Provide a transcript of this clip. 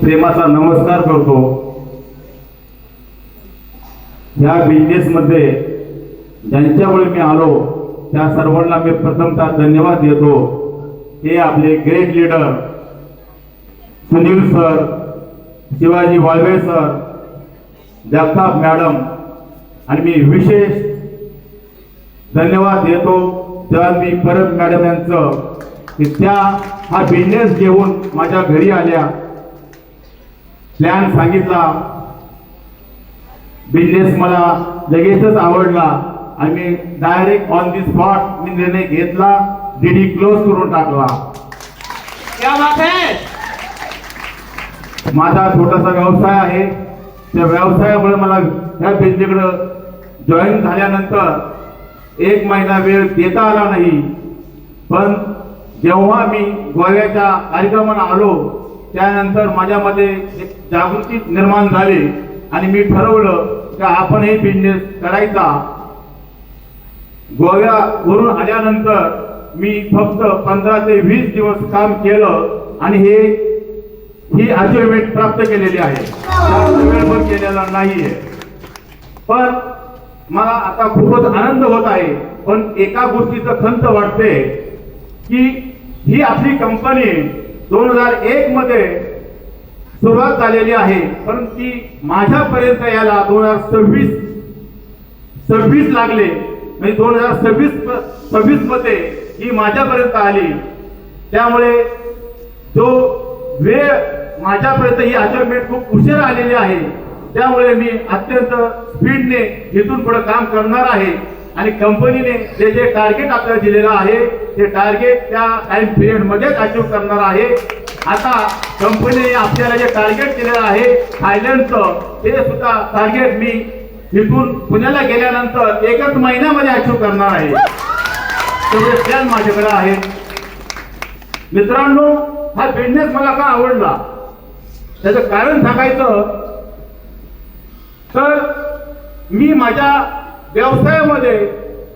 प्रेमाचा नमस्कार करतो। या बिझनेस मध्ये ज्यांच्यामुळे मी आलो त्या सर्वांना मी प्रथमतः धन्यवाद देतो। हे आपले great leader Sunil sir, Shivaji Walwe sir, Jagtap madam आणि मी विशेष धन्यवाद देतो तेव्हा मी परत मॅडम यांचं की त्या हा बिझनेस घेऊन माझ्या घरी आल्या, प्लॅन सांगितला, बिझनेस मला लगेचच आवडला आणि मी डायरेक्ट ऑन दी स्पॉट मी निर्णय घेतला, डीडी क्लोज करून टाकला। क्या बात है। माझा छोटासा व्यवसाय आहे, त्या व्यवसायामुळे मला ह्या बिझनेसकडे जॉईन झाल्यानंतर 1 महिना वेळ देता आला नाही, पण जेव्हा मी गोव्याच्या कार्यक्रमाला आलो त्यानंतर माझ्यामध्ये एक जागृती निर्माण झाली आणि मी ठरवलं की आपण हे बिझनेस करायचा। गोव्यावरून आल्यानंतर मी फक्त 15 ते 20 दिवस काम केलं आणि ही अचिव्हमेंट प्राप्त केलेली आहे, वेळभर केलेला नाहीये। पण मला आता खूपच आनंद होत आहे, पण एका गोष्टीचं खंत वाटते की ही आपली कंपनी 2001 मध्ये सुरुवात झालेली आहे, पण ती माझ्यापर्यंत यायला 2026 लागले, म्हणजे 2026 मध्ये ही माझ्यापर्यंत आली। त्यामुळे जो वेळ माझ्यापर्यंत ही अचिव्हमेंट खूप उशीर आलेली आहे, त्यामुळे मी अत्यंत स्पीडने इथून पुढे काम करणार आहे आणि कंपनीने जे टार्गेट आपल्याला दिलेलं आहे ते टार्गेट त्या टाइम पिरियड मध्येच अचीव करणार आहे। आता कंपनीने आपल्याला जे टार्गेट दिलेलं आहे थायलंडचं, ते सुद्धा टार्गेट मी इथून पुण्याला गेल्यानंतर 1 महिन्यामध्ये अचीव करणार आहे। तेवढे प्लॅन माझ्याकडे आहे। मित्रांनो, हा बिझनेस मला का आवडला त्याचं कारण सांगायचं तर मी माझ्या व्यवसायामध्ये